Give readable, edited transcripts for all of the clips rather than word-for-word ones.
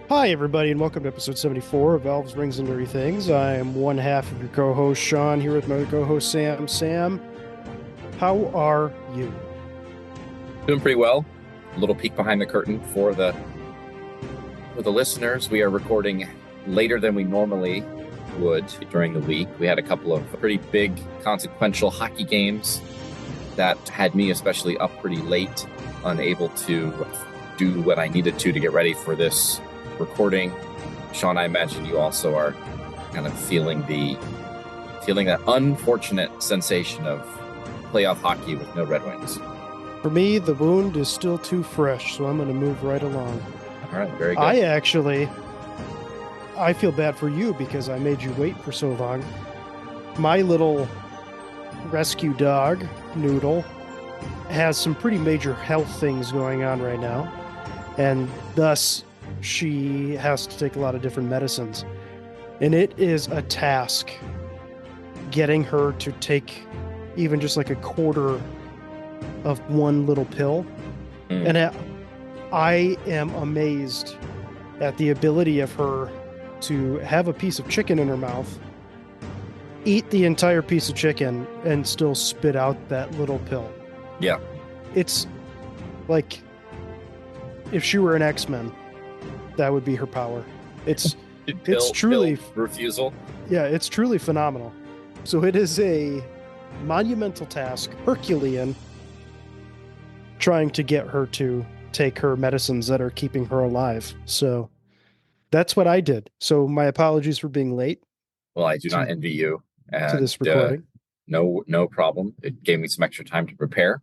Hi, everybody, and welcome to episode 74 of Elves, Rings, and Nerdy Things. I am one half of your co-host, Sean, here with my other co-host, Sam. Sam, how are you? Doing pretty well. A little peek behind the curtain for the listeners. We are recording later than we normally would during the week. We had a couple of pretty big, consequential hockey games that had me especially up pretty late, unable to do what I needed to get ready for this recording. Sean, I imagine you also are kind of feeling that unfortunate sensation of playoff hockey with no Red Wings. For me, the wound is still too fresh, so I'm going to move right along. All right, very good. I feel bad for you because I made you wait for so long. My little rescue dog, Noodle, has some pretty major health things going on right now, and thus she has to take a lot of different medicines. And it is a task getting her to take even just like a quarter of one little pill. And I am amazed at the ability of her to have a piece of chicken in her mouth, eat the entire piece of chicken, and still spit out that little pill. Yeah. It's like if she were an X-Men, that would be her power. It's truly refusal. Yeah, it's truly phenomenal. So it is a monumental task, Herculean, trying to get her to take her medicines that are keeping her alive. So that's what I did. So my apologies for being late. Well, I do not envy you. To this recording. No problem. It gave me some extra time to prepare.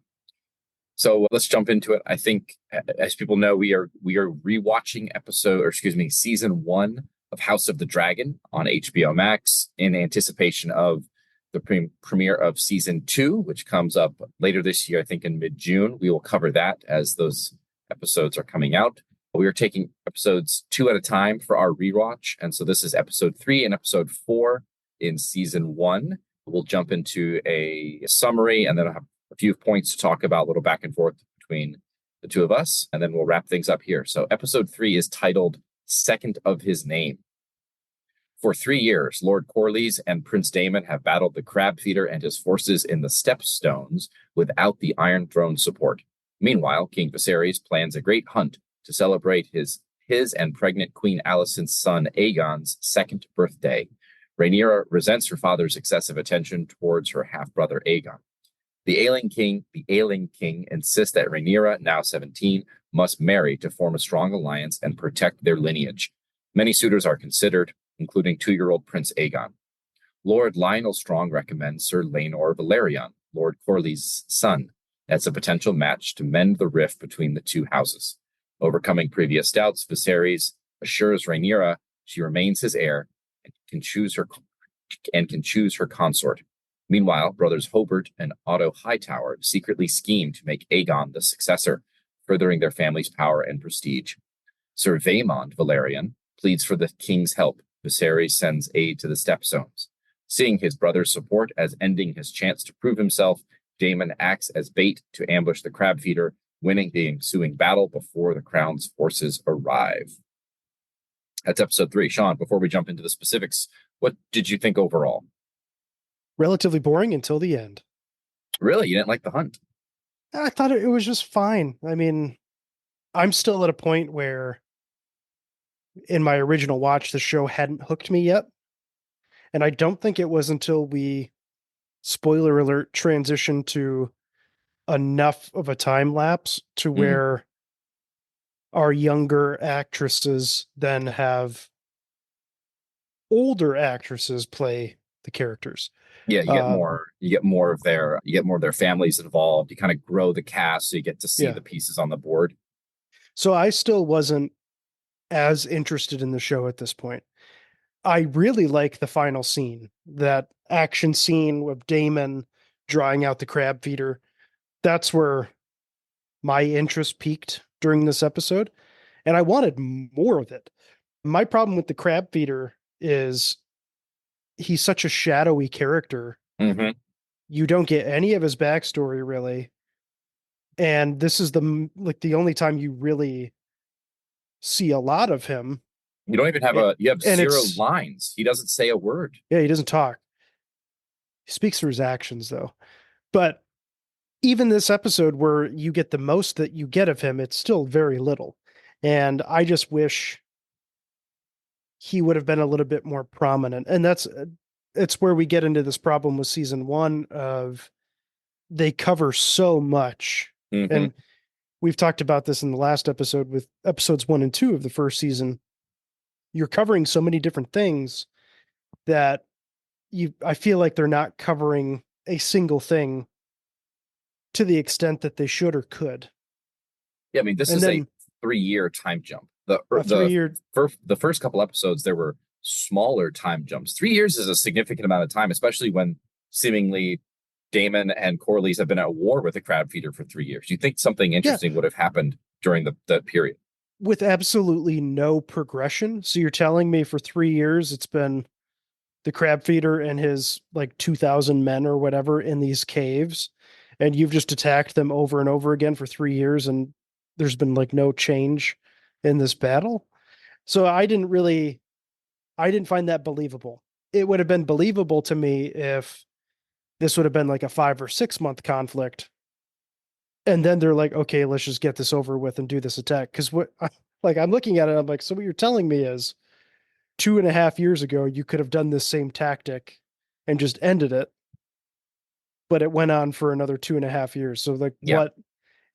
So let's jump into it. I think, as people know, we are rewatching season 1 of House of the Dragon on HBO Max in anticipation of the premiere of season 2, which comes up later this year, I think in mid-June. We will cover that as those episodes are coming out. We are taking episodes 2 at a time for our rewatch. And so this is episode 3 and episode 4 in season 1. We'll jump into a summary, and then I'll have a few points to talk about, a little back and forth between the two of us, and then we'll wrap things up here. So episode 3 is titled Second of His Name. For 3 years, Lord Corlys and Prince Daemon have battled the Crab Feeder and his forces in the Stepstones without the Iron Throne support. Meanwhile, King Viserys plans a great hunt to celebrate his and pregnant Queen Alicent's son Aegon's 2nd birthday. Rhaenyra resents her father's excessive attention towards her half-brother Aegon. The ailing king insists that Rhaenyra, now 17, must marry to form a strong alliance and protect their lineage. Many suitors are considered, including 2-year-old Prince Aegon. Lord Lionel Strong recommends Sir Laenor Velaryon, Lord Corlys' son, as a potential match to mend the rift between the two houses. Overcoming previous doubts, Viserys assures Rhaenyra she remains his heir and can choose her consort. Meanwhile, brothers Hobart and Otto Hightower secretly scheme to make Aegon the successor, furthering their family's power and prestige. Sir Vaemond Velaryon pleads for the king's help. Viserys sends aid to the Stepstones. Seeing his brother's support as ending his chance to prove himself, Daemon acts as bait to ambush the Crab Feeder, winning the ensuing battle before the Crown's forces arrive. That's episode 3. Sean, before we jump into the specifics, what did you think overall? Relatively boring until the end. Really? You didn't like the hunt? I thought it was just fine. I mean, I'm still at a point where in my original watch, the show hadn't hooked me yet. And I don't think it was until we, spoiler alert, transitioned to enough of a time lapse to where our younger actresses then have older actresses play the characters. Yeah, you get more of their families involved. You kind of grow the cast, so you get to see the pieces on the board. So I still wasn't as interested in the show at this point. I really like the final scene, that action scene of Daemon drawing out the Crab Feeder. That's where my interest peaked during this episode. and I wanted more of it. My problem with the crab feeder is he's such a shadowy character. Hmm. You don't get any of his backstory really, and this is the only time you really see a lot of him. You don't even have A- you have And zero it's lines. He doesn't say a word. yeah, he doesn't talk. He speaks through his actions though. But even this episode where you get the most that you get of him, it's still very little. And I just wish he would have been a little bit more prominent. And that's it's where we get into this problem with season 1 of they cover so much. Hmm. And we've talked about this in the last episode with episodes 1 and 2 of the first season. You're covering so many different things that you I feel like they're not covering a single thing to the extent that they should or could. Yeah, I mean, this And is a then 3 year time jump. a 3 year The first couple episodes there were smaller time jumps. 3 years is a significant amount of time, especially when seemingly Damon and Corlys have been at war with the crab feeder for 3 years. You think something yeah, interesting would have happened during the period? with absolutely no progression. So you're telling me for 3 years it's been the crab feeder and his like 2,000 men or whatever in these caves, and you've just attacked them over and over again for 3 years, and there's been like no change in this battle. So I didn't find that believable. It would have been believable to me if this would have been like a 5 or 6 month conflict. And then they're like, okay, let's just get this over with and do this attack. Because like I'm looking at it, I'm like, so what you're telling me is 2.5 years ago, you could have done this same tactic and just ended it, but it went on for another 2.5 years. So like Yeah, what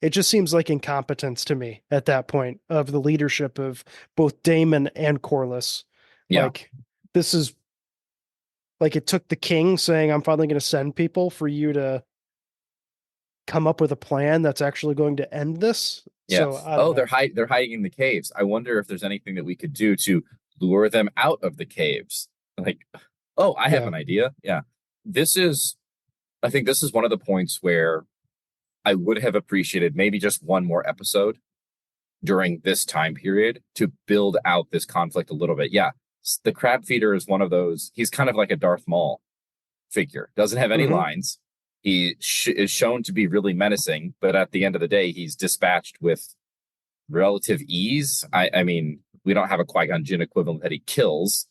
it just seems like incompetence to me at that point of the leadership of both Damon and Corliss. yeah, Like this is like it took the king saying, I'm finally going to send people for you to come up with a plan that's actually going to end this. yeah. So I don't Oh, know. they're hiding in the caves. I wonder if there's anything that we could do to lure them out of the caves. Like, oh, I have Yeah. an idea. Yeah, this is. I think this is one of the points where I would have appreciated maybe just one more episode during this time period to build out this conflict a little bit. Yeah, the crab feeder is one of those. He's kind of like a Darth Maul figure. Doesn't have any Mm-hmm. lines. He is shown to be really menacing, but at the end of the day, he's dispatched with relative ease. I mean, we don't have a Qui-Gon Jinn equivalent that he kills,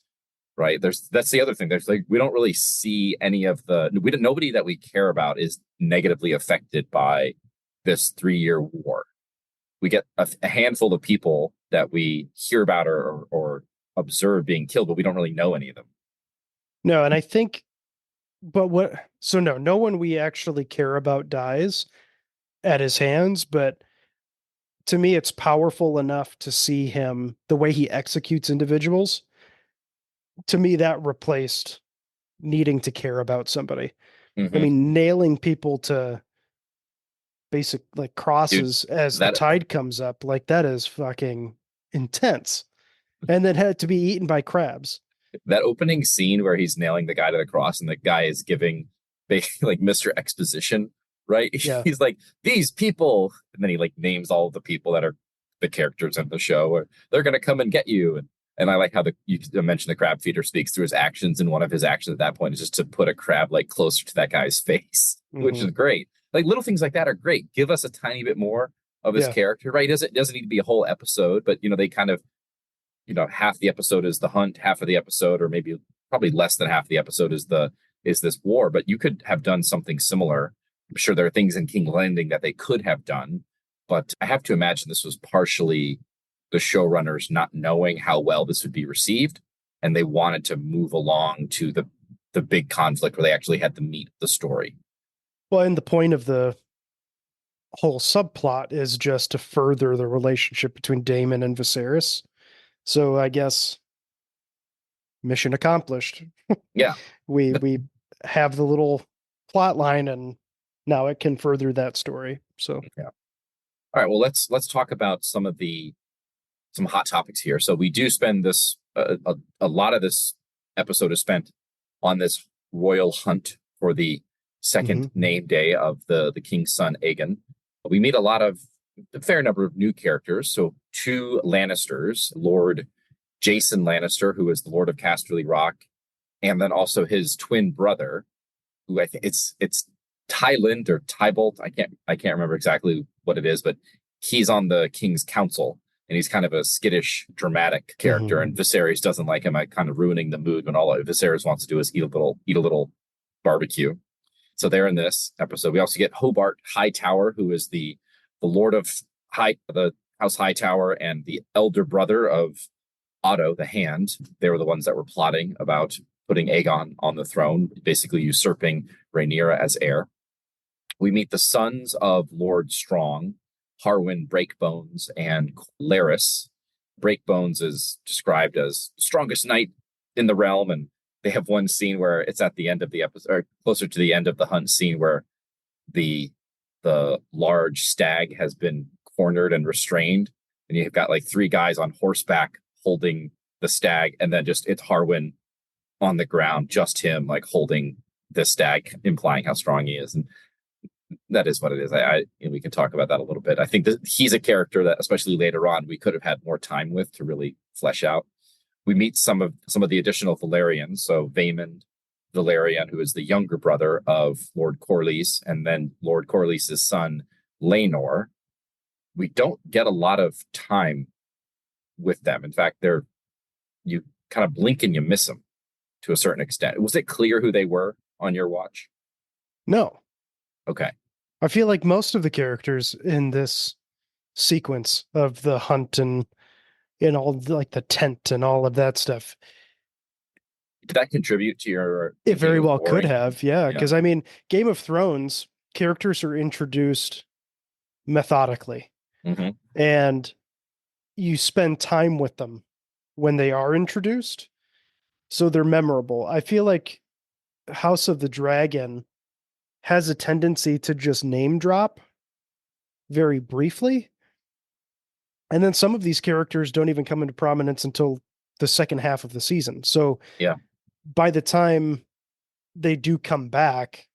right? That's the other thing. There's like we don't really see any of nobody that we care about is negatively affected by this 3 year war. We get a handful of people that we hear about or observe being killed, but we don't really know any of them. No, and I think, but what, so no, no one we actually care about dies at his hands, but to me, it's powerful enough to see him, the way he executes individuals. To me, that replaced needing to care about somebody. I Mm-hmm. mean, nailing people to basic like Dude, crosses as the that tide comes up, like that is fucking intense. And then had to be eaten by crabs. that opening scene where he's nailing the guy to the cross and the guy is giving like Mr. Exposition, right? Yeah. He's like, these people, and then he like names all of the people that are the characters in the show, or they're gonna come and get you. And I like how you mentioned the crab feeder speaks through his actions, and one of his actions at that point is just to put a crab like closer to that guy's face, which Mm-hmm. is great. Like little things like that are great. Give us a tiny bit more of his Yeah. character, right? It doesn't need to be a whole episode, but they kind of half the episode is the hunt, half of the episode, or maybe probably less than half the episode is this war. But you could have done something similar. I'm sure there are things in King Landing that they could have done, but I have to imagine this was partially the showrunners not knowing how well this would be received, and they wanted to move along to the big conflict where they actually had the meat of the story. Well, and the point of the whole subplot is just to further the relationship between Damon and Viserys. So I guess mission accomplished. Yeah. We have the little plot line, and now it can further that story. So Yeah. All right. Well, let's talk about some hot topics here. So we do spend this a lot of this episode is spent on this royal hunt for the second mhm. name day of the king's son Aegon. We meet a fair number of new characters. So two Lannisters, Lord Jason Lannister, who is the Lord of Casterly Rock, and then also his twin brother, who I think it's Tylind or Tybolt. I can't remember exactly what it is, but he's on the King's Council, and he's kind of a skittish, dramatic character. And Viserys doesn't like him, kind of ruining the mood when all Viserys wants to do is eat a little barbecue. So they're in this episode. We also get Hobart Hightower, who is the Lord of the House Hightower and the elder brother of Otto the Hand. They were the ones that were plotting about putting Aegon on the throne, basically usurping Rhaenyra as heir. We meet the sons of Lord Strong, Harwin Breakbones, and Larys. Breakbones is described as the strongest knight in the realm, and they have one scene where it's at the end of the episode, or closer to the end of the hunt scene, where the large stag has been cornered and restrained, and you've got like three guys on horseback holding the stag, and then just it's Harwin on the ground, just him like holding the stag, implying how strong he is. And that is what it is. We can talk about that a little bit. I think that he's a character that, especially later on, we could have had more time with to really flesh out. We meet some of the additional Valyrians. So Vaemond Valerian, who is the younger brother of Lord Corlys, and then Lord Corlys' son Laenor. We don't get a lot of time with them. In fact, you kind of blink and you miss them to a certain extent. Was it clear who they were on your watch? No. Okay. I feel like most of the characters in this sequence of the hunt and all like the tent and all of that stuff. Did that contribute to your? It very well boring? could have, yeah. Because I mean, Game of Thrones characters are introduced methodically, and you spend time with them when they are introduced, so they're memorable. I feel like House of the Dragon has a tendency to just name drop very briefly. And then some of these characters don't even come into prominence until the second half of the season. So yeah, by the time they do come back,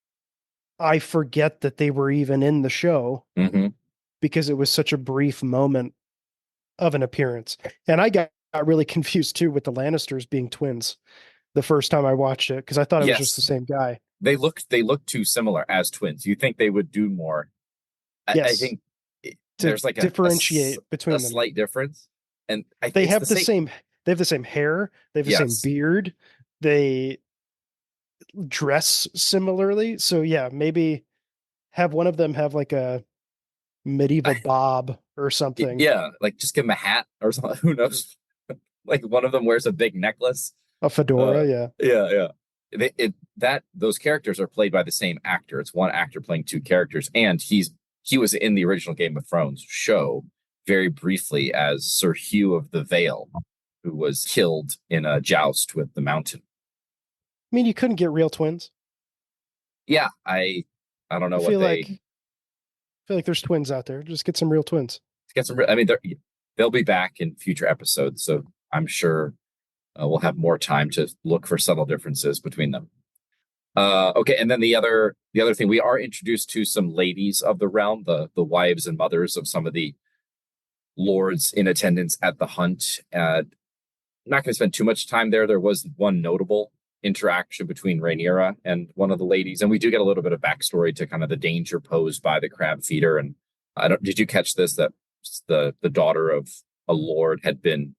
I forget that they were even in the show because it was such a brief moment of an appearance. And I got really confused too with the Lannisters being twins the first time I watched it, because I thought it was just the same guy. They look too similar as twins. You think they would do more. Yes. I think there's like differentiate between them. Slight difference. And they have the same they have the same hair, they have the same beard, they dress similarly. So yeah, maybe have one of them have like a medieval bob or something. Yeah, like just give them a hat or something. Who knows? Like one of them wears a big necklace. A fedora, yeah. Those characters are played by the same actor. It's one actor playing two characters, and he was in the original Game of Thrones show very briefly as Sir Hugh of the Vale, who was killed in a joust with the Mountain. I mean, you couldn't get real twins. Yeah, I don't know. I feel like there's twins out there. Just get some real twins. Get some. I mean, they'll be back in future episodes, so I'm sure we'll have more time to look for subtle differences between them. Okay, and then the other thing, we are introduced to some ladies of the realm, the wives and mothers of some of the lords in attendance at the hunt. I'm not going to spend too much time there. There was one notable interaction between Rhaenyra and one of the ladies, and we do get a little bit of backstory to kind of the danger posed by the crab feeder. And did you catch this, that the daughter of a lord had been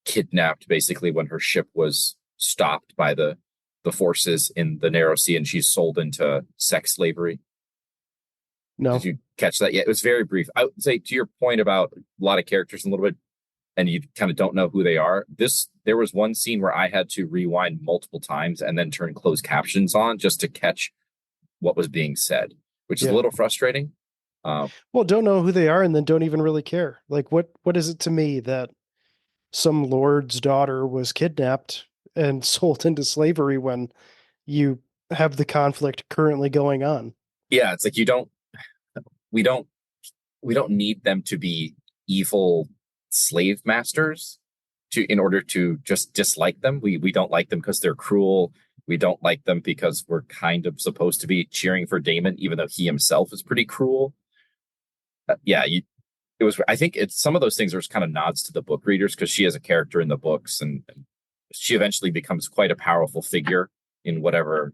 kidnapped basically when her ship was stopped by the forces in the Narrow Sea, and she's sold into sex slavery? No. Did you catch that? Yeah, it was very brief. I would say, to your point about a lot of characters in a little bit, and you kind of don't know who they are. There was one scene where I had to rewind multiple times and then turn closed captions on just to catch what was being said, which is a little frustrating. Well, don't know who they are and then don't even really care. Like, what is it to me that some lord's daughter was kidnapped and sold into slavery when you have the conflict currently going on? Yeah, it's like we don't need them to be evil slave masters in order to just dislike them. We don't like them because they're cruel. We don't like them because we're kind of supposed to be cheering for Daemon, even though he himself is pretty cruel. it was, I think it's some of those things are just kind of nods to the book readers because she is a character in the books, and she eventually becomes quite a powerful figure in whatever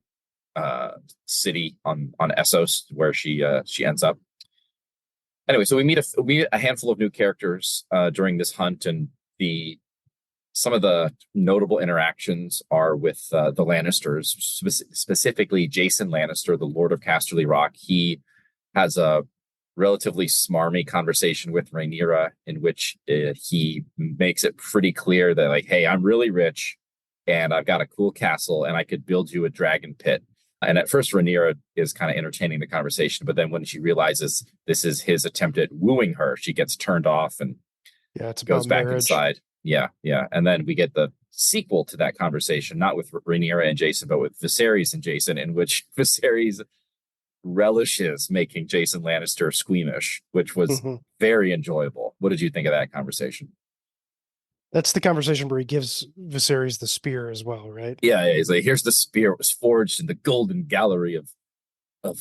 city on Essos where she ends up. Anyway, so we meet a handful of new characters during this hunt, and the some of the notable interactions are with the Lannisters, specifically Jason Lannister, the Lord of Casterly Rock. He has a relatively smarmy conversation with Rhaenyra in which he makes it pretty clear that, like, hey, I'm really rich and I've got a cool castle and I could build you a dragon pit. And at first, Rhaenyra is kind of entertaining the conversation, but then when she realizes this is his attempt at wooing her, she gets turned off and Yeah, it's goes about back marriage. inside. Yeah, yeah. And then we get the sequel to that conversation, not with Rhaenyra and Jason, but with Viserys and Jason, in which Viserys relishes making Jason Lannister squeamish, which was Hmm. very enjoyable. What did you think of that conversation? That's the conversation where he gives Viserys the spear as well, right? Yeah, he's like, here's the spear. It was forged in the golden gallery of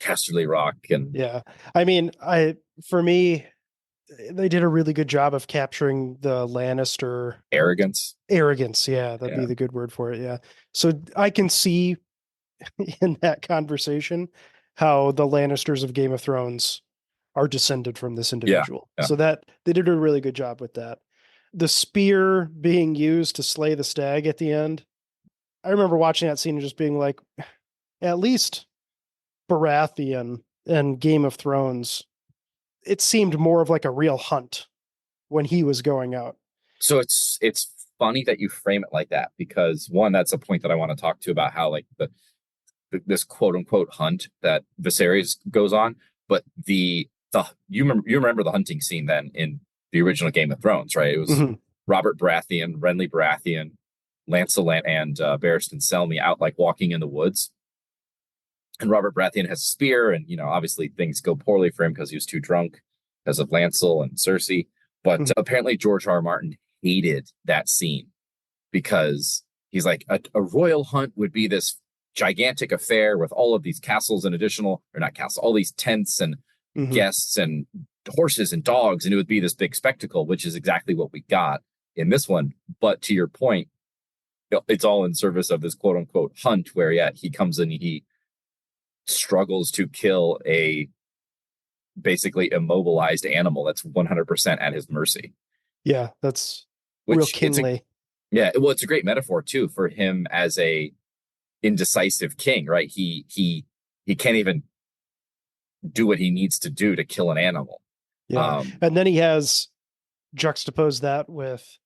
Casterly Rock, and Yeah. I mean, I for me, they did a really good job of capturing the Lannister arrogance. arrogance. Yeah, that'd Yeah, be the good word for it. Yeah. So I can see in that conversation how the Lannisters of Game of Thrones are descended from this yeah, individual. yeah. So that they did a really good job with that. The spear being used to slay the stag at the end. I remember watching that scene and just being like, at least Baratheon and Game of Thrones, it seemed more of like a real hunt when he was going out. So it's funny that you frame it like that because one, that's a point that I want to talk to about how like this quote unquote hunt that Viserys goes on, but you remember the hunting scene then in the original Game of Thrones, right? It was Mhm. Robert Baratheon, Renly Baratheon, Lancelot, and Barristan Selmy out like walking in the woods, and Robert Baratheon has a spear, and obviously things go poorly for him because he was too drunk because of Lancel and Cersei. But Mhm. apparently George R. R. Martin hated that scene because he's like a royal hunt would be this gigantic affair with all of these castles and additional or not castles, all these tents and Mhm. guests and horses and dogs, and it would be this big spectacle, which is exactly what we got in this one. But to your point, it's all in service of this quote unquote hunt where he comes in, he struggles to kill a basically immobilized animal that's 100% at his mercy, Yeah, that's real which it's a kingly. yeah, well, it's a great metaphor too for him as a indecisive king, right? He can't even do what he needs to do to kill an animal. Yeah. Um, And then he has juxtaposed that with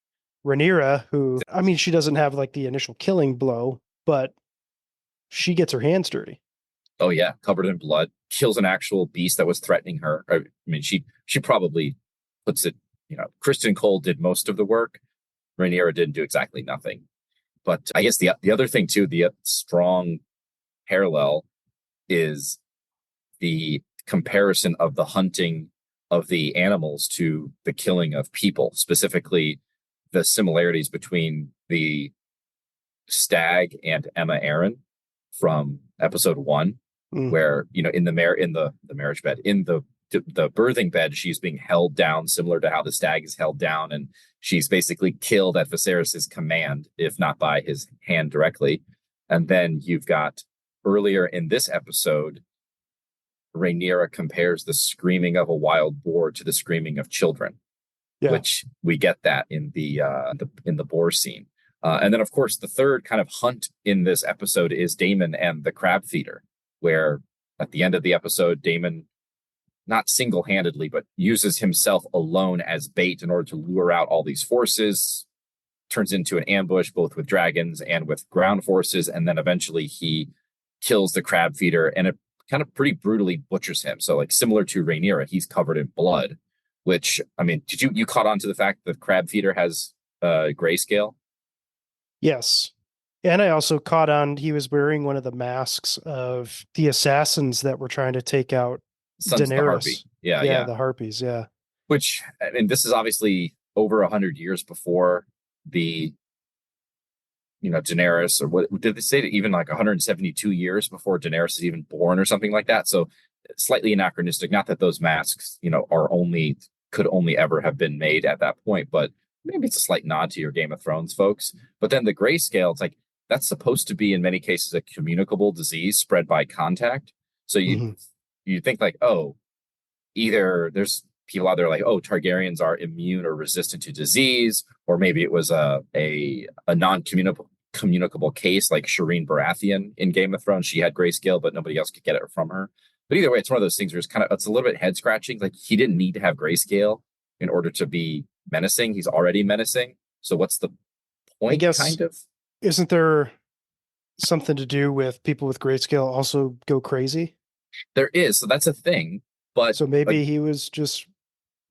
Rhaenyra, who, I mean, she doesn't have like the initial killing blow, but she gets her hands dirty. oh yeah, covered in blood, kills an actual beast that was threatening her. I mean, she probably puts it. Kristen Cole did most of the work. Rhaenyra didn't do exactly nothing. But I guess the other thing too, the strong parallel is the comparison of the hunting of the animals to the killing of people, specifically the similarities between the stag and Emma Aaron from episode 1, Mm. where in the marriage bed, in the birthing bed, she's being held down similar to how the stag is held down, and she's basically killed at Viserys's command, if not by his hand directly. And then you've got earlier in this episode, Rhaenyra compares the screaming of a wild boar to the screaming of children, Yeah. which we get that in the boar scene. And then, of course, the third kind of hunt in this episode is Daemon and the crab feeder, where at the end of the episode, Daemon, not single-handedly, but uses himself alone as bait in order to lure out all these forces, turns into an ambush both with dragons and with ground forces, and then eventually he kills the crab feeder, and it kind of pretty brutally butchers him. So, like, similar to Rhaenyra, he's covered in blood. Which, I mean, did you caught on to the fact that crab feeder has grayscale? Yes. And I also caught on he was wearing one of the masks of the assassins that were trying to take out Sons of the Harpy. Daenerys. Yeah, Yeah, yeah. the Harpies. Yeah. Which, I mean, this is obviously over 100 years before the Daenerys, or what did they say? Even like 172 years before Daenerys is even born, or something like that. So slightly anachronistic. Not that those masks, are only could only ever have been made at that point, but maybe it's a slight nod to your Game of Thrones folks. But then the grayscale, it's like that's supposed to be in many cases a communicable disease spread by contact. So Hmm. you think like, oh, either there's people out there like, oh, Targaryens are immune or resistant to disease, or maybe it was a non-communicable case like Shireen Baratheon in Game of Thrones. She had grayscale, but nobody else could get it from her. But either way, it's one of those things where it's a little bit head scratching. Like he didn't need to have grayscale in order to be menacing. He's already menacing. So what's the I point, guess, kind of? isn't there something to do with people with grayscale also go crazy? There is. So that's a thing. But So maybe he was just,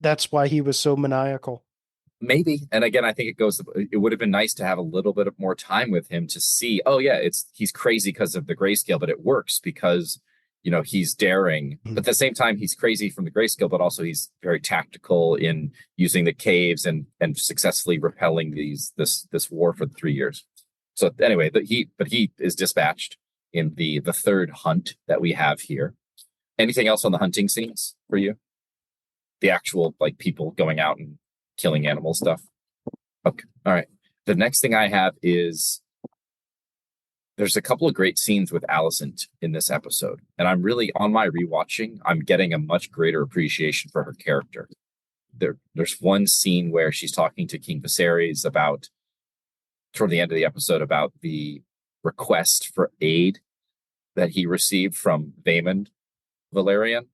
that's why he was so maniacal. maybe. And again, I think it would have been nice to have a little bit of more time with him to see, oh yeah, he's crazy because of the grayscale, but it works because, he's daring. But Mhm. at the same time, he's crazy from the grayscale, but also he's very tactical in using the caves and successfully repelling this war for 3 years. So anyway, he is dispatched in the third hunt that we have here. Anything else on the hunting scenes for you? The actual like people going out and killing animal stuff. Okay. All right. The next thing I have is there's a couple of great scenes with Alicent in this episode. And I'm really on my rewatching, I'm getting a much greater appreciation for her character. There's one scene where she's talking to King Viserys about toward the end of the episode about the request for aid that he received from Vaemond Valerian.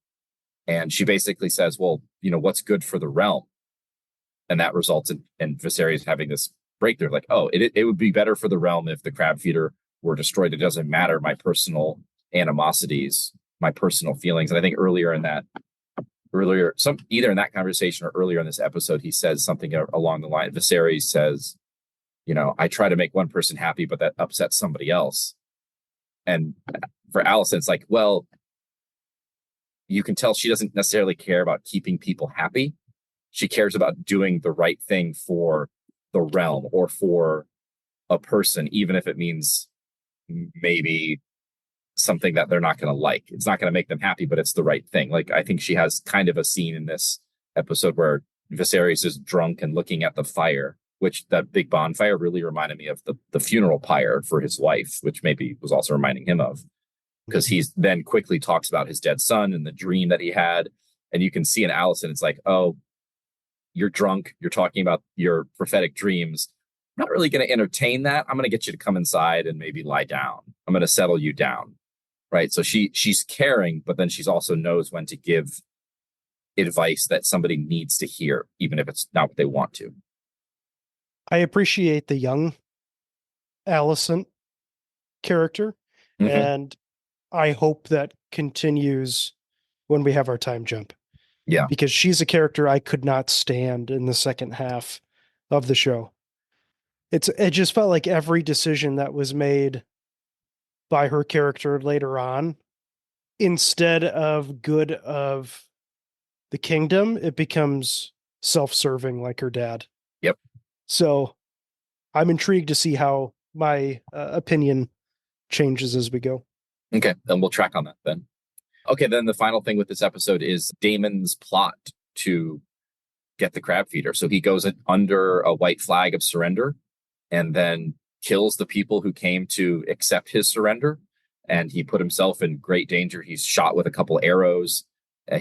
And she basically says, well, what's good for the realm? And that results in Viserys having this breakthrough, like, oh, it would be better for the realm if the crab feeder were destroyed. It doesn't matter my personal animosities, my personal feelings. And I think either in that conversation or earlier in this episode, he says something along the line. Viserys says, I try to make one person happy, but that upsets somebody else. And for Alicent, it's like, well, you can tell she doesn't necessarily care about keeping people happy. She cares about doing the right thing for the realm or for a person, even if it means maybe something that they're not going to like. It's not going to make them happy, but it's the right thing. Like, I think she has kind of a scene in this episode where Viserys is drunk and looking at the fire, which that big bonfire really reminded me of the funeral pyre for his wife, which maybe was also reminding him of, because he's then quickly talks about his dead son and the dream that he had. And you can see in Alicent, it's like, oh, you're drunk. You're talking about your prophetic dreams. I'm not really going to entertain that. I'm going to get you to come inside and maybe lie down. I'm going to settle you down. Right. So she's caring, but then she's also knows when to give advice that somebody needs to hear, even if it's not what they want to. I appreciate the young Alicent character, Mm-hmm. and I hope that continues when we have our time jump, Yeah. because she's a character I could not stand in the second half of the show. It just felt like every decision that was made by her character later on, instead of good of the kingdom, it becomes self-serving like her dad. Yep. So I'm intrigued to see how my opinion changes as we go. Okay. Then we'll track on that then. Okay. Then the final thing with this episode is Damon's plot to get the crab feeder. So he goes under a white flag of surrender and then kills the people who came to accept his surrender. And he put himself in great danger. He's shot with a couple arrows.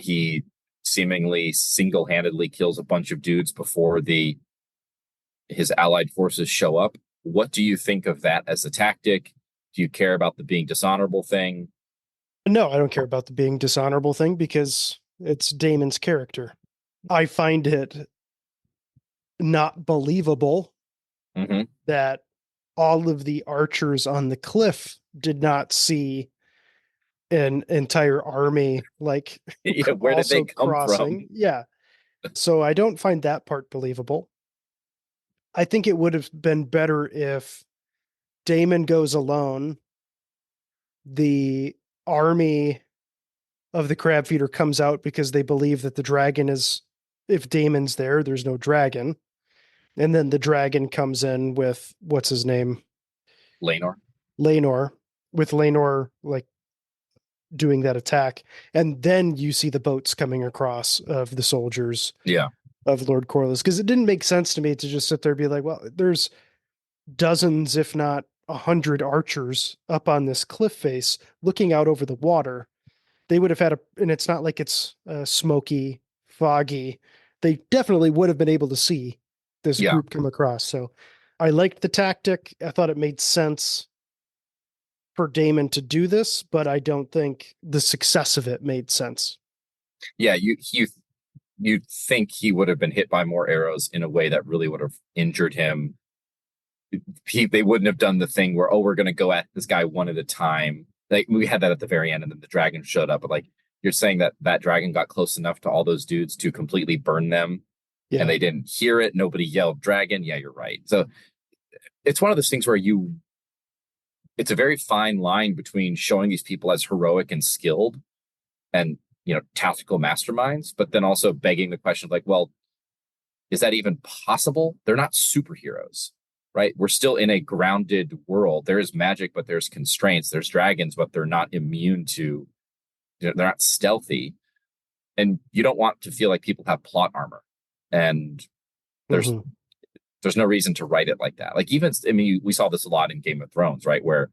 He seemingly single-handedly kills a bunch of dudes before his allied forces show up. What do you think of that as a tactic? Do you care about the being dishonorable thing? No, I don't care about the being dishonorable thing because it's Damon's character. I find it not believable Mm-hmm. that all of the archers on the cliff did not see an entire army like Yeah, where did they also come from? crossing. Yeah. So I don't find that part believable. I think it would have been better if Damon goes alone, the army of the crab feeder comes out because they believe that the dragon is, if Damon's there, there's no dragon. And then the dragon comes in with what's his name? Lanor. Laenor, with Laenor like doing that attack. And then you see the boats coming across of the soldiers Yeah. of Lord Corlys. Because it didn't make sense to me to just sit there and be like, well, there's dozens, if not 100 archers up on this cliff face looking out over the water. They would have had and it's not like it's smoky, foggy. They definitely would have been able to see this Yeah. group come across. So I liked the tactic. I thought it made sense for Damon to do this, but I don't think the success of it made sense. Yeah. You'd think he would have been hit by more arrows in a way that really would have injured him. They wouldn't have done the thing where, oh, we're going to go at this guy one at a time. Like we had that at the very end, and then the dragon showed up. But like you're saying that dragon got close enough to all those dudes to completely burn them, and Yeah. they didn't hear it. Nobody yelled dragon. Yeah, you're right. So it's one of those things where it's a very fine line between showing these people as heroic and skilled and tactical masterminds, but then also begging the question of like, well, is that even possible? They're not superheroes, right? We're still in a grounded world. There is magic, but there's constraints. There's dragons, but they're not immune to, they're not stealthy. And you don't want to feel like people have plot armor. And there's Mhm. there's no reason to write it like that. Like even, I mean, we saw this a lot in Game of Thrones, right? Where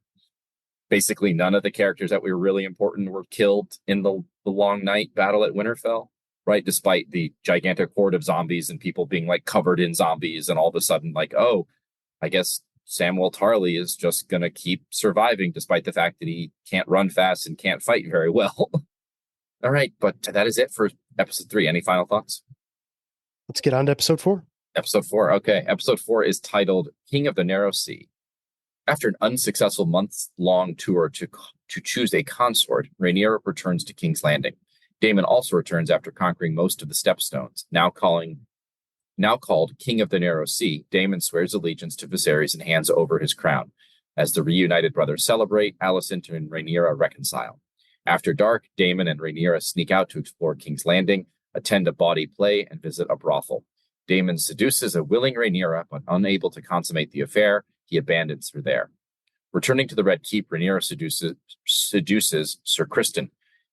basically none of the characters that were really important were killed in the long night battle at Winterfell, right? Despite the gigantic horde of zombies and people being like covered in zombies, and all of a sudden, like, oh, I guess Samuel Tarly is just going to keep surviving despite the fact that he can't run fast and can't fight very well. All right, but that is it for episode 3. Any final thoughts? Let's get on to episode 4. Episode 4. Okay, episode 4 is titled King of the Narrow Sea. After an unsuccessful month-long tour to choose a consort, Rhaenyra returns to King's Landing. Daemon also returns after conquering most of the Stepstones. Now called King of the Narrow Sea, Daemon swears allegiance to Viserys and hands over his crown. As the reunited brothers celebrate, Alicent and Rhaenyra reconcile. After dark, Daemon and Rhaenyra sneak out to explore King's Landing, attend a bawdy play, and visit a brothel. Daemon seduces a willing Rhaenyra, but unable to consummate the affair, he abandons her there. Returning to the Red Keep, Rhaenyra seduces Sir Criston.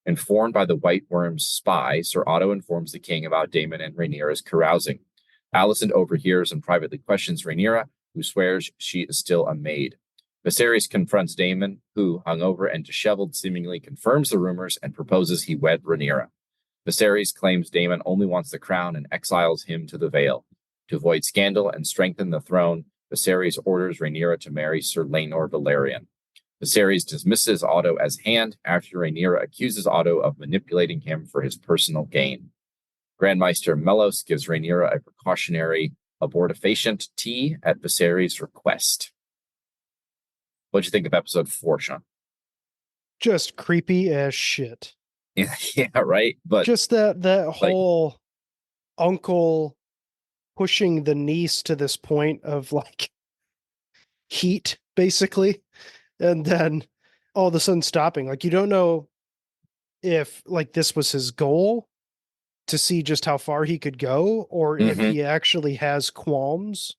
Informed by the White Worm's spy, Sir Otto informs the king about Daemon and Rhaenyra's carousing. Alicent overhears and privately questions Rhaenyra, who swears she is still a maid. Viserys confronts Daemon, who, hungover and disheveled, seemingly confirms the rumors and proposes he wed Rhaenyra. Viserys claims Daemon only wants the crown and exiles him to the Vale. To avoid scandal and strengthen the throne, Viserys orders Rhaenyra to marry Sir Laenor Velaryon. Viserys dismisses Otto as Hand after Rhaenyra accuses Otto of manipulating him for his personal gain. Grandmeister Melos gives Rhaenyra a precautionary abortifacient tea at Viserys' request. What'd you think of episode 4, Sean? Just creepy as shit. Yeah, right. But Just that like, whole uncle pushing the niece to this point of like heat, basically, and then all of a sudden stopping. Like you don't know if like this was his goal to see just how far he could go, or if mhm. he actually has qualms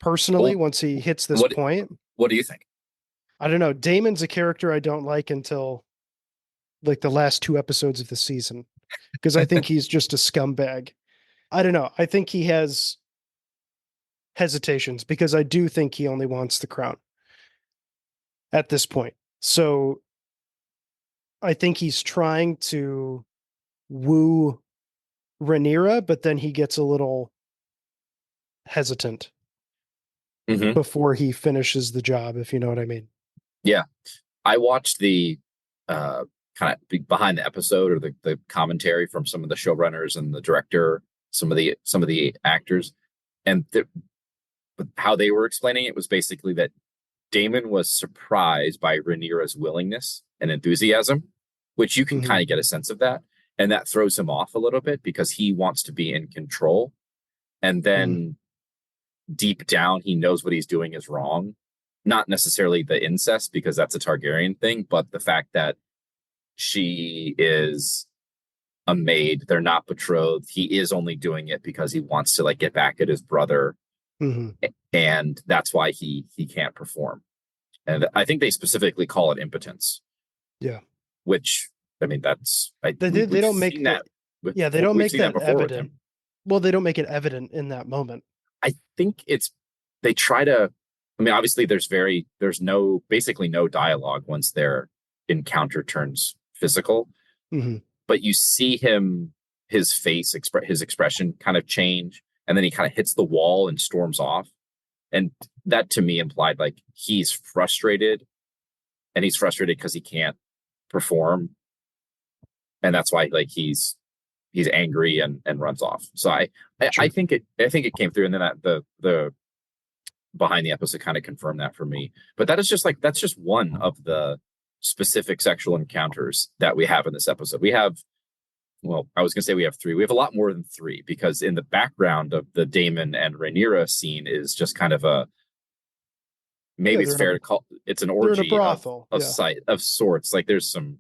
personally Well, once he hits this what point. what do you think? I don't know. Damon's a character I don't like until like the last 2 episodes of the season because I think he's just a scumbag. I don't know. I think he has hesitations because I do think he only wants the crown at this point. So I think he's trying to woo Rhaenyra, but then he gets a little hesitant Mm-hmm. before he finishes the job, if you know what I mean. Yeah, I watched the kind of behind the episode or the commentary from some of the showrunners and the director, some of the actors, and how they were explaining it was basically that Damon was surprised by Rhaenyra's willingness and enthusiasm, which you can Mm-hmm. kind of get a sense of that, and that throws him off a little bit because he wants to be in control, and Mm-hmm. then deep down he knows what he's doing is wrong. Not necessarily the incest because that's a Targaryen thing, but the fact that she is a maid, they're not betrothed. He is only doing it because he wants to like get back at his brother, Mm-hmm. and that's why he can't perform. And I think they specifically call it impotence. Yeah. which I mean, that's They we've don't make seen that. that Yeah, they don't we've make seen that that before with him. evident. Well, they don't make it evident in that moment. I think it's they try to. I mean, obviously, there's no basically no dialogue once their encounter turns physical, Hmm. but you see his face his expression kind of change, and then he kind of hits the wall and storms off, and that to me implied like he's frustrated, and he's frustrated because he can't perform, and that's why like he's angry and runs off. So I Sure. think it came through, and then the behind the episode kind of confirmed that for me. But that's just one of the specific sexual encounters that we have in this episode. We have well, I was gonna say we have three. We have a lot more than three because in the background of the Damon and Rhaenyra scene is just kind of a Yeah, maybe it's fair to call it's an they're in a orgy brothel. of Yeah. sight of sorts. Like there's some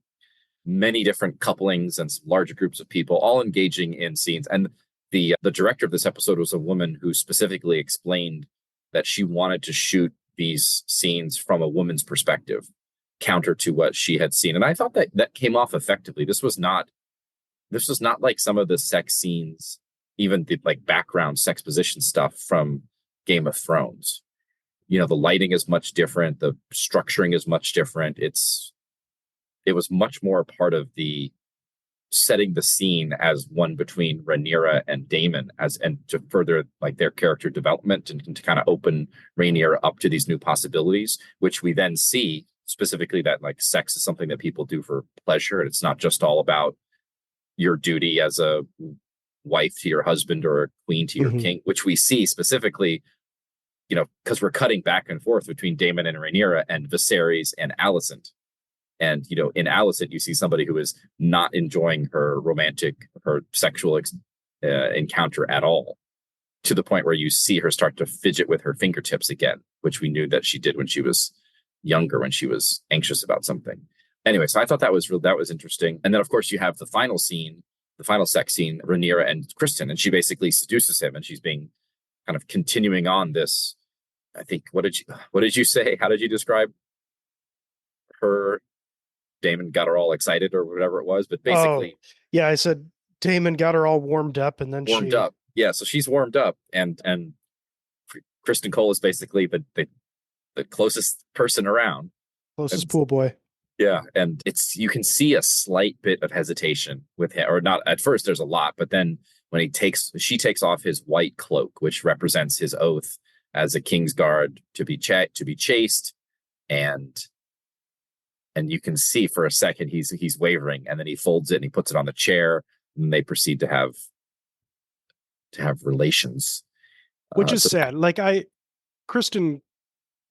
many different couplings and some larger groups of people all engaging in scenes. And the director of this episode was a woman who specifically explained that she wanted to shoot these scenes from a woman's perspective, counter to what she had seen. And I thought that that came off effectively. This was not like some of the sex scenes, even the like background sex position stuff from Game of Thrones. You know, the lighting is much different, the structuring is much different. It was much more a part of the setting the scene as one between Rhaenyra and Daemon as and to further like their character development and to kind of open Rhaenyra up to these new possibilities, which we then see specifically that like sex is something that people do for pleasure. And it's not just all about your duty as a wife to your husband or a queen to your Hmm. king, which we see specifically, you know, because we're cutting back and forth between Daemon and Rhaenyra and Viserys and Alicent. And, you know, in Alicent, you see somebody who is not enjoying her sexual encounter at all, to the point where you see her start to fidget with her fingertips again, which we knew that she did when she was younger, when she was anxious about something. Anyway, so I thought that was interesting. And then, of course, you have the final scene, the final sex scene, Rhaenyra and Kristen, and she basically seduces him, and she's being kind of continuing on this. I think what did you say? How did you describe her? Damon got her all excited or whatever it was, but Oh, basically yeah. I said Damon got her all warmed up, and then warmed she up. Yeah, so she's warmed up, and Kristen Cole is basically the closest person around, closest and pool boy. yeah, and it's you can see a slight bit of hesitation with him, or not at first. There's a lot, but then when she takes off his white cloak, which represents his oath as a king's guard to be chaste, and you can see for a second he's wavering, and then he folds it and he puts it on the chair, and they proceed to have relations. Which is So sad. Like Kristen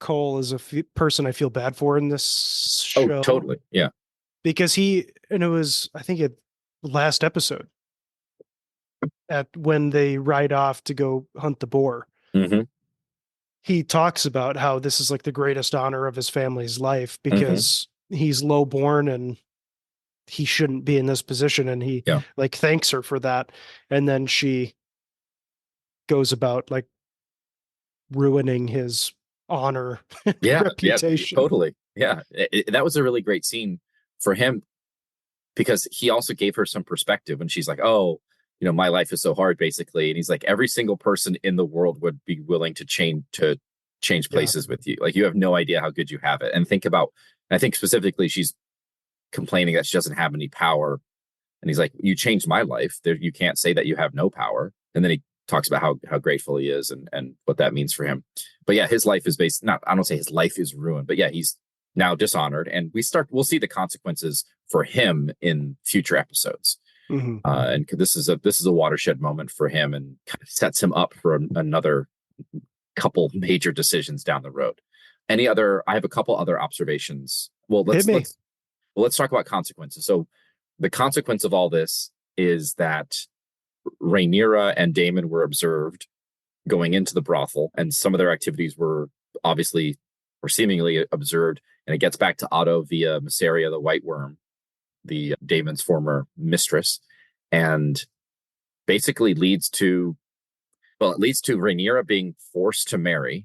Cole is a person I feel bad for in this oh, show totally, yeah, because and it was, I think, it last episode at when they ride off to go hunt the boar. mm-hmm, He talks about how this is like the greatest honor of his family's life mm-hmm, because he's low born and he shouldn't be in this position. And he yeah, like thanks her for that. And then she goes about like ruining his honor and yeah, reputation. totally, yeah. That was a really great scene for him because he also gave her some perspective, and she's like, oh, you know, my life is so hard, basically, and he's like, every single person in the world would be willing to change Yeah. places with you. Like, you have no idea how good you have it. And I think specifically, she's complaining that she doesn't have any power. And he's like, you changed my life. You can't say that you have no power. And then he talks about how grateful he is and what that means for him. But yeah, his life is I don't say his life is ruined, but yeah, he's now dishonored. And we'll see the consequences for him in future episodes. Mm-hmm. And this is a watershed moment for him and kind of sets him up for another couple major decisions down the road. I have a couple other observations. Hit me. Let's talk about consequences. So the consequence of all this is that Rhaenyra and Daemon were observed going into the brothel, and some of their activities were obviously or seemingly observed. And it gets back to Otto via Mysaria, the White Worm, the Daemon's former mistress, and basically it leads to Rhaenyra being forced to marry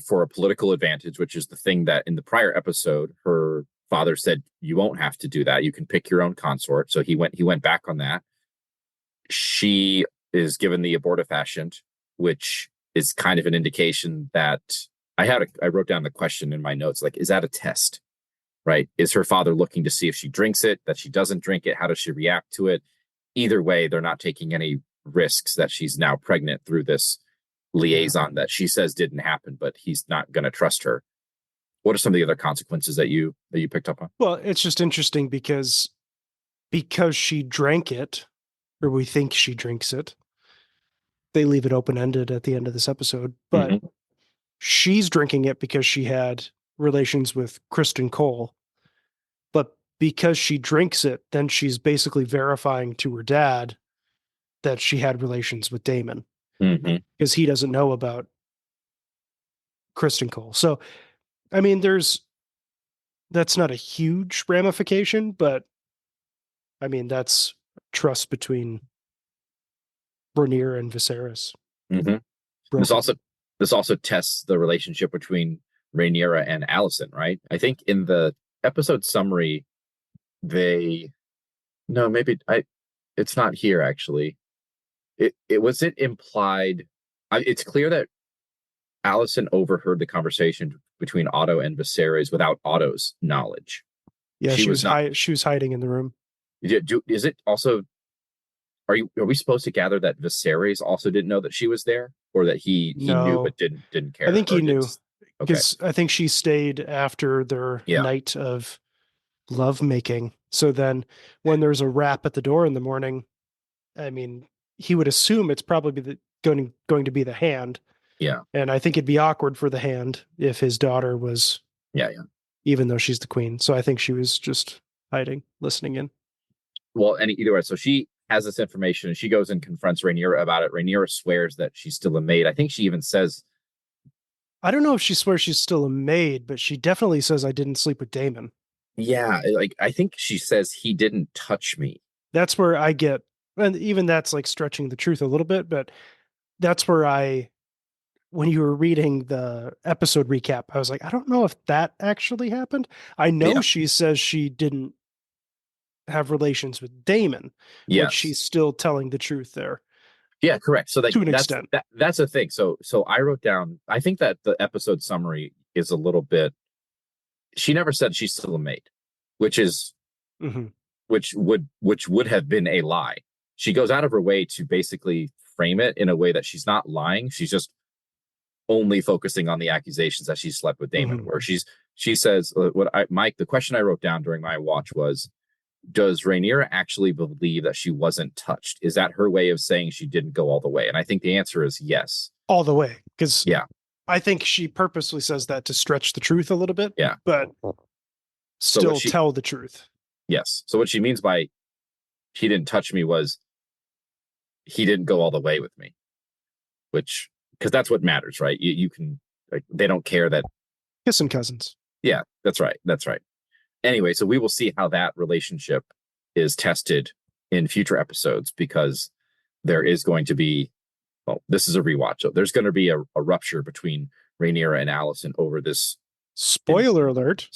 for a political advantage, which is the thing that in the prior episode her father said you won't have to do that. You can pick your own consort. So he went back on that. She is given the abortifacient, which is kind of an indication that I wrote down the question in my notes, like, is that a test? Right? Is her father looking to see if she drinks it, that she doesn't drink it? How does she react to it? Either way, they're not taking any risks that she's now pregnant through this liaison that she says didn't happen, but he's not going to trust her. What are some of the other consequences that you picked up on? Well, it's just interesting because she drank it, or we think she drinks it. They leave it open ended at the end of this episode, but Mm-hmm. she's drinking it because she had relations with Kristen Cole. But because she drinks it, then she's basically verifying to her dad that she had relations with Damon Mm-hmm. because he doesn't know about Kristen Cole. So, I mean, that's not a huge ramification, but I mean, that's trust between Rhaenyra and Viserys Mm-hmm. This broken. also this also tests the relationship between Rhaenyra and Alicent, right? I think in the episode summary, they no, maybe I it's not here actually. It was it implied. It's clear that Alicent overheard the conversation between Otto and Viserys without Otto's knowledge. Yeah, She was not. she was hiding in the room. Is it also? Are we supposed to gather that Viserys also didn't know that she was there, or that he knew No, but didn't I care, think or he did? knew Okay, because I think she stayed after their yeah, night of love making. So then when there's a rap at the door in the morning, I mean, he would assume it's probably going to be the hand. yeah, And I think it'd be awkward for the hand if his daughter was, yeah, yeah. even though she's the queen. So I think she was just hiding, listening in. Well, and either way, so she has this information and she goes and confronts Rhaenyra about it. Rhaenyra swears that she's still a maid. I think she even says, I don't know if she swears she's still a maid, but she definitely says I didn't sleep with Damon. "Yeah, like I think she says he didn't touch me." That's where I get, and even that's like stretching the truth a little bit, but that's where when you were reading the episode recap, I was like, I don't know if that actually happened. I know Yeah. she says she didn't have relations with Damon, but Yes. she's still telling the truth there Yeah, correct. So like to an extent. that's a thing. So I wrote down. I think that the episode summary is a little bit. She never said she's still a maid, which is Mm-hmm. which would have been a lie. She goes out of her way to basically frame it in a way that she's not lying. She's just only focusing on the accusations that she slept with Damon. Mm-hmm. Where she says Mike. The question I wrote down during my watch was, does Rhaenyra actually believe that she wasn't touched? Is that her way of saying she didn't go all the way? And I think the answer is yes. All the way. Because Yeah, I think she purposely says that to stretch the truth a little bit, yeah. but So what still she tell the truth. yes. So what she means by he didn't touch me was he didn't go all the way with me, which because that's what matters, right? You can like they don't care that. Kissing cousins. Yeah, that's right. That's right. Anyway, so we will see how that relationship is tested in future episodes because there is going to be, well, this is a rewatch. So there's going to be a rupture between Rhaenyra and Alicent over this. Spoiler alert.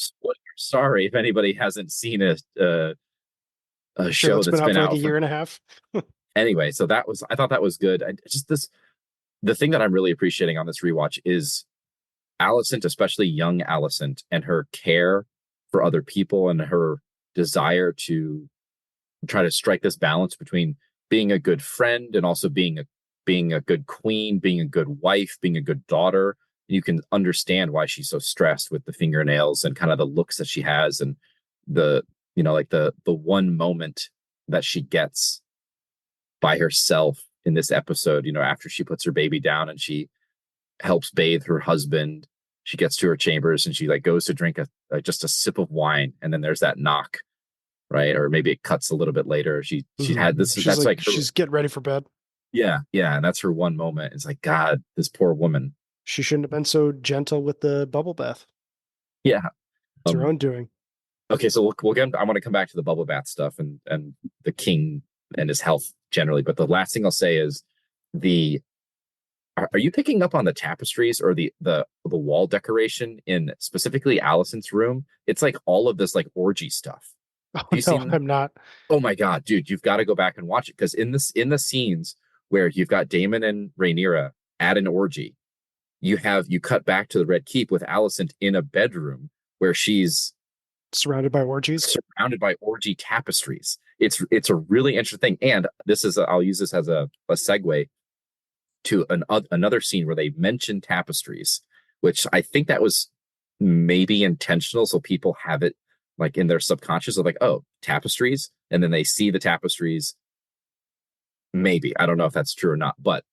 Sorry if anybody hasn't seen a Sure, show that's been that's out been for like a out year for. and a half. Anyway, so I thought that was good. Just this, the thing that I'm really appreciating on this rewatch is Alicent, especially young Alicent, and her care for other people and her desire to try to strike this balance between being a good friend and also being a good queen, being a good wife, being a good daughter. You can understand why she's so stressed with the fingernails and kind of the looks that she has and the like the one moment that she gets by herself in this episode, after she puts her baby down and she helps bathe her husband. She gets to her chambers and she like goes to drink just a sip of wine, and then there's that knock, right? Or maybe it cuts a little bit later. She had this. She's That's like, like her. she's getting ready for bed. Yeah, yeah, and that's her one moment. It's like God, this poor woman. She shouldn't have been so gentle with the bubble bath. Yeah. It's her own doing. Okay, so we'll get. I want to come back to the bubble bath stuff and the king and his health generally, but the last thing I'll say is the are you picking up on the tapestries or the wall decoration in specifically Allison's room? It's like all of this like orgy stuff. Oh Have you no, seen? I'm not. Oh my god, dude, you've got to go back and watch it because in the scenes where you've got Damon and Rhaenyra at an orgy, you cut back to the Red Keep with Allison in a bedroom where she's Surrounded by orgies. surrounded by orgy tapestries. It's a really interesting thing, and this is I'll use this as a segue to another scene where they mention tapestries, which I think that was maybe intentional, so people have it like in their subconscious of like, oh, tapestries, and then they see the tapestries. Maybe I don't know if that's true or not, but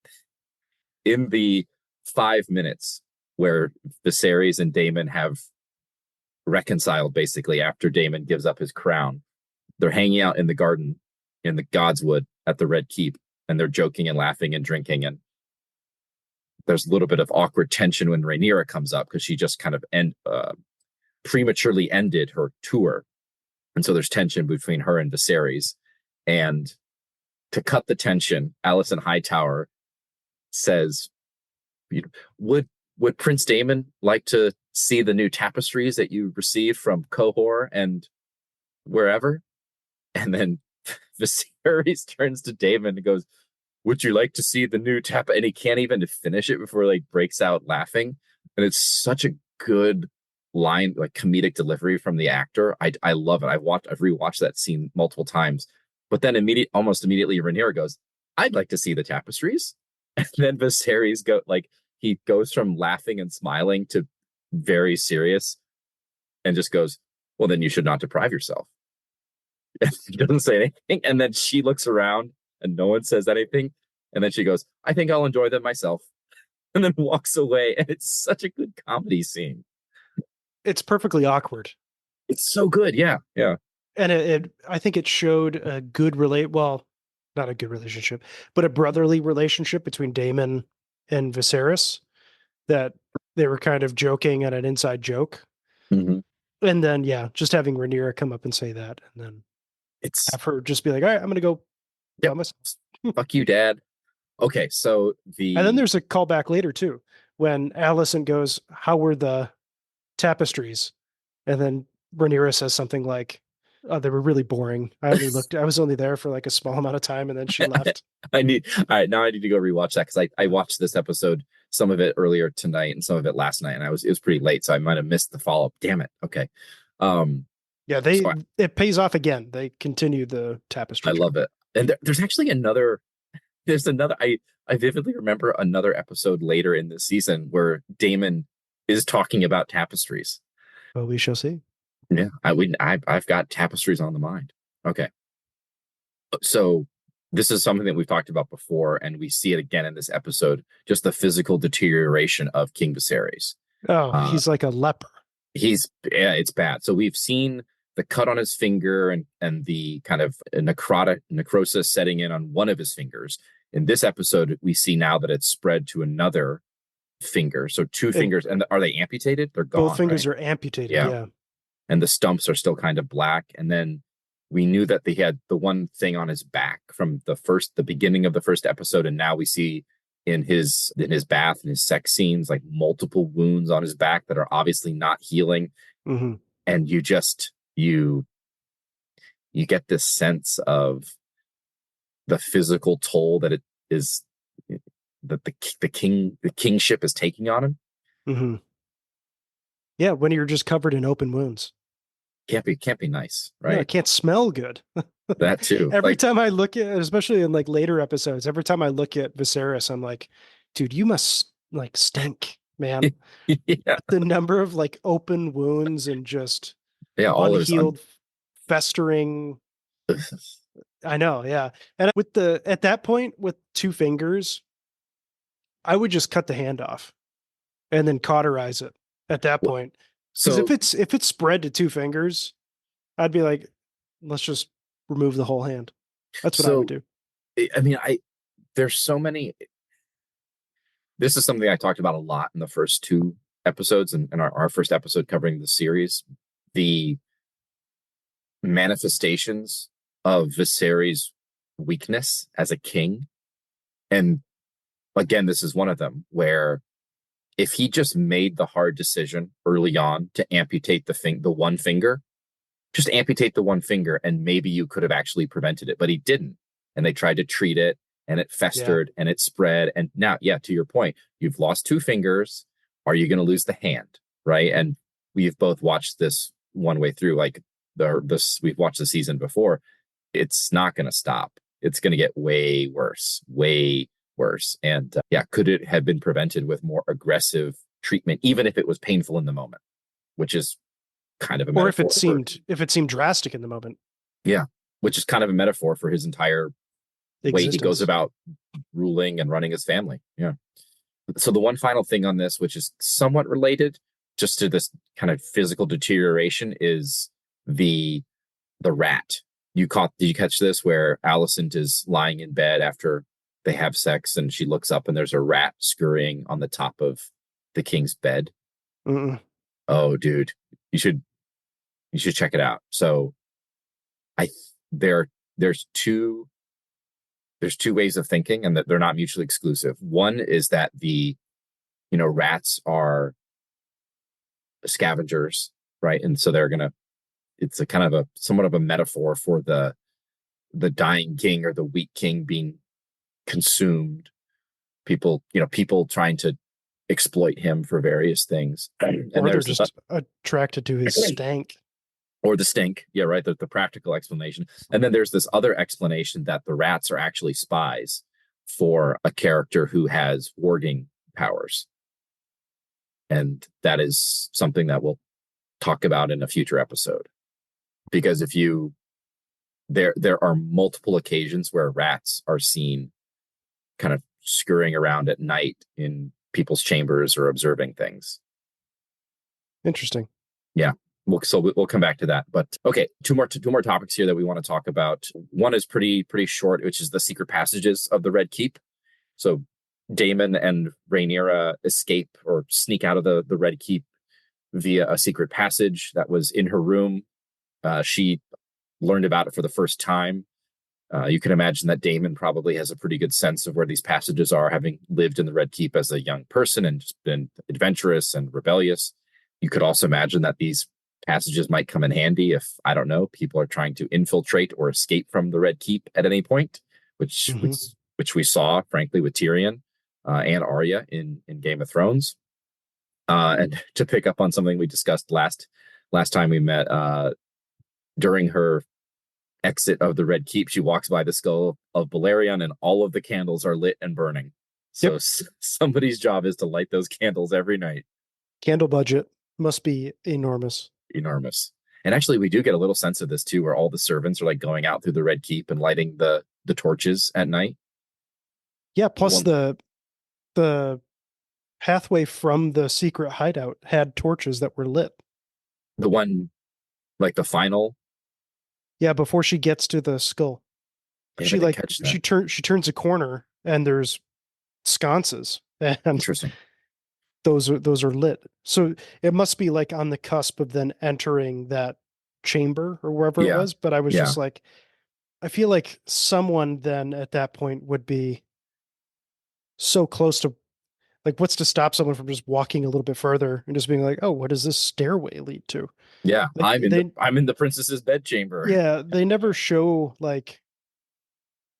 in the 5 minutes where Viserys and Daemon have reconciled, basically after Daemon gives up his crown, they're hanging out in the garden in the Godswood at the Red Keep, and they're joking and laughing and drinking, and there's a little bit of awkward tension when Rhaenyra comes up because she just kind of prematurely ended her tour, and so there's tension between her and Viserys. And to cut the tension, Alicent Hightower says, "Would Prince Daemon like to see the new tapestries that you received from Qohor and wherever?" And then Viserys turns to Daemon and goes, "Would you like to see the new tap?" And he can't even finish it before like breaks out laughing. And it's such a good line, like comedic delivery from the actor. I love it. I've rewatched that scene multiple times. But then almost immediately, Rhaenyra goes, "I'd like to see the tapestries." And then Viserys he goes from laughing and smiling to very serious and just goes, "Well, then you should not deprive yourself." And he doesn't say anything. And then she looks around and no one says anything. And then she goes, "I think I'll enjoy them myself." And then walks away. And it's such a good comedy scene. It's perfectly awkward. It's so good. Yeah. Yeah. And I think it showed a good well, not a good relationship, but a brotherly relationship between Daemon and Viserys, that they were kind of joking at an inside joke. Mm-hmm. And then, yeah, just having Rhaenyra come up and say that, and then It's, have her just be like, all right, I'm going to go by yep. myself. Fuck you, dad. Okay. So And then there's a callback later, too, when Alicent goes, how were the tapestries? And then Rhaenyra says something like, oh, they were really boring. I was only there for like a small amount of time, and then she left. all right, now I need to go rewatch that because I watched this episode, some of it earlier tonight and some of it last night, and it was pretty late, so I might have missed the follow up. Damn it. Okay. Um, Yeah, so it pays off again. They continue the I tapestry love joke. it. And there's actually another I vividly remember another episode later in this season where Damon is talking about tapestries. Well, we shall see. Yeah, I've got tapestries on the mind. Okay. So this is something that we've talked about before, and we see it again in this episode, just the physical deterioration of King Viserys. Oh, Uh he's like a leper. yeah, it's bad. So we've seen the cut on his finger and the kind of necrosis setting in on one of his fingers. In this episode, we see now that it's spread to another finger. So two And fingers. And are they amputated? They're both gone, fingers right? are amputated. Yeah. Yeah. And the stumps are still kind of black. And then we knew that they had the one thing on his back from the beginning of the first episode. And now we see in his bath and his sex scenes, like multiple wounds on his back that are obviously not healing. Mm-hmm. And you get this sense of the physical toll that it is that the kingship is taking on him. Mm-hmm. Yeah, when you're just covered in open wounds. Can't be nice, No, it right? can't smell good. That too. Every Like time I look at, especially in like later episodes, every time I look at Viserys, I'm like, dude, you must like stink, man. yeah, The number of like open wounds and just yeah, all of his unhealed, festering. I know, yeah. And at that point with two fingers, I would just cut the hand off and then cauterize it at that point. Because so if it's spread to two fingers, I'd be like, let's just remove the whole hand. That's what I would so do. I mean, I there's so many. This is something I talked about a lot in the first two episodes and our first episode covering the series. The manifestations of Viserys' weakness as a king, and again, this is one of them where if he just made the hard decision early on to amputate the one finger, just amputate the one finger, and maybe you could have actually prevented it. But he didn't, and they tried to treat it, and it Yeah. festered and it spread. And now, yeah, to your point, you've lost two fingers. Are you going to lose the hand? Right? And we've both watched this one way through. Like we've watched the season before. It's not going to stop. It's going to get way worse. And yeah, could it have been prevented with more aggressive treatment, even if it was painful in the moment, which is kind of a Or if metaphor it for, seemed drastic in the moment. yeah, which is kind of a metaphor for his entire way he goes Existence. about ruling and running his family. Yeah. So the one final thing on this, which is somewhat related just to this kind of physical deterioration, is the rat. Did you catch this where Alicent is lying in bed after they have sex and she looks up and there's a rat scurrying on the top of the king's bed? Mm-mm. Oh, dude, you should check it out. So I there there's two ways of thinking, and that they're not mutually exclusive. One is that the rats are scavengers, right? And so they're gonna it's a kind of a somewhat of a metaphor for the dying king or the weak king being consumed. People trying to exploit him for various things. And Or they're there's this just attracted to his stank. or the stink, yeah, right, the practical explanation. And then there's this other explanation that the rats are actually spies for a character who has warging powers, and that is something that we'll talk about in a future episode. Because if you there are multiple occasions where rats are seen kind of scurrying around at night in people's chambers or observing things. Interesting. Yeah. We'll come back to that. But okay, two more topics here that we want to talk about. One is pretty short, which is the secret passages of the Red Keep. So Daemon and Rhaenyra escape or sneak out of the Red Keep via a secret passage that was in her room. She learned about it for the first time. You can imagine that Daemon probably has a pretty good sense of where these passages are, having lived in the Red Keep as a young person and just been adventurous and rebellious. You could also imagine that these passages might come in handy if, I don't know, people are trying to infiltrate or escape from the Red Keep at any point, which Mm-hmm. which we saw, frankly, with Tyrion and Arya in Game of Thrones. And to pick up on something we discussed last time we met, during her exit of the Red Keep, she walks by the skull of Balerion, and all of the candles are lit and burning. So Yep. somebody's job is to light those candles every night. Candle budget must be enormous. Enormous. And actually, we do get a little sense of this too, where all the servants are like going out through the Red Keep and lighting the torches at night. Yeah, plus One, the pathway from the secret hideout had torches that were lit. the one, like the final. Yeah, before she gets to the skull. Yeah, I She didn't like catch that. she turns a corner and there's sconces and Interesting. those are lit. So it must be like on the cusp of then entering that chamber or wherever it Yeah, was. But I was yeah, just like, I feel like someone then at that point would be so close to, like, what's to stop someone from just walking a little bit further and just being like, oh, what does this stairway lead to? yeah. Like I'm in the princess's bedchamber. yeah, they never show like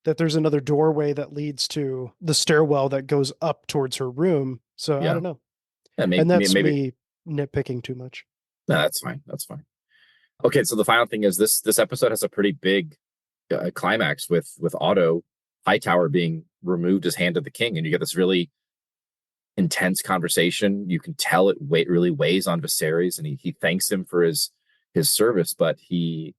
that there's another doorway that leads to the stairwell that goes up towards her room. So I Yeah, don't know. yeah. And that's Maybe. me nitpicking too much. No, that's fine. That's fine. Okay, so the final thing is this episode has a pretty big climax with Otto Hightower being removed as Hand of the King, and you get this really intense conversation. You can tell it really weighs on Viserys, and he thanks him for his service, but he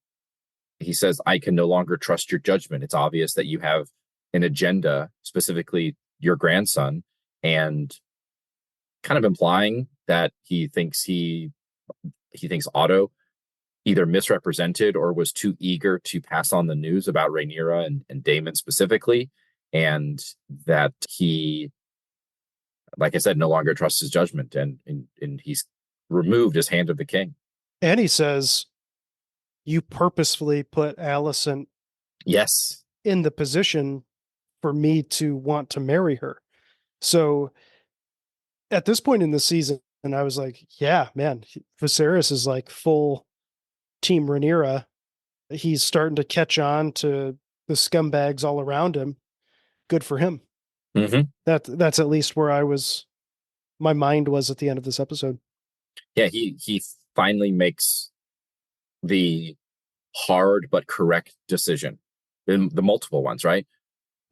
says, "I can no longer trust your judgment. It's obvious that you have an agenda, specifically your grandson," and kind of implying that he thinks Otto either misrepresented or was too eager to pass on the news about Rhaenyra and Daemon specifically, and that he, like I said, no longer trusts his judgment, and he's removed as Hand of the King. And he says, you purposefully put Alicent Yes, in the position for me to want to marry her. So at this point in the season, and I was like, yeah, man, Viserys is like full Team Rhaenyra. He's starting to catch on to the scumbags all around him. Good for him. Mm-hmm. That's at least where my mind was at the end of this episode. Yeah, he finally makes the hard but correct decision in the multiple ones, right?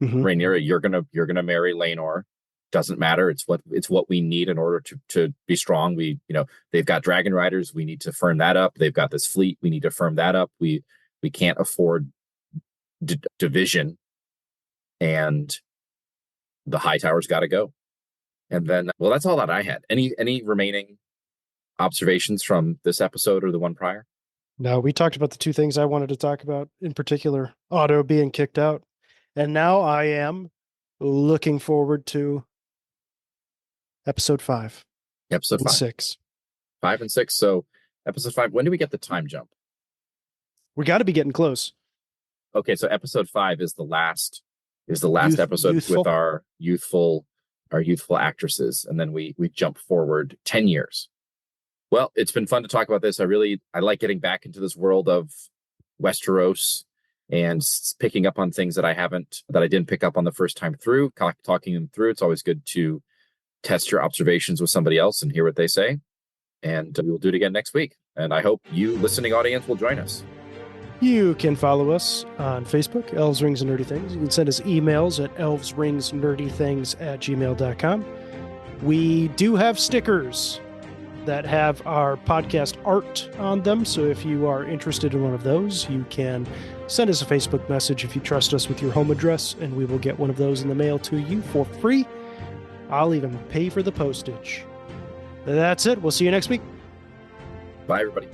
Mm-hmm. Rhaenyra, you're gonna marry Laenor. Doesn't matter. It's what we need in order to be strong. They've got dragon riders. We need to firm that up. They've got this fleet. We need to firm that up. We can't afford division, and the high tower's got to go. And then, well, that's all that I had. Any remaining observations from this episode or the one prior? No, we talked about the two things I wanted to talk about in particular, Otto being kicked out. And now I am looking forward to episode 5 Episode and five, 6. 5 and 6. So episode 5. When do we get the time jump? We got to be getting close. Okay, so episode 5 is the last episode Youthful. with our youthful actresses, and then we jump forward 10 years. Well, it's been fun to talk about this. I like getting back into this world of Westeros and picking up on things that I didn't pick up on the first time through, talking them through. It's always good to test your observations with somebody else and hear what they say. And we will do it again next week. And I hope you, listening audience, will join us. You can follow us on Facebook, Elves, Rings, and Nerdy Things. You can send us emails at elvesringsnerdythings@gmail.com. We do have stickers that have our podcast art on them. So if you are interested in one of those, you can send us a Facebook message if you trust us with your home address, and we will get one of those in the mail to you for free. I'll even pay for the postage. That's it. We'll see you next week. Bye, everybody.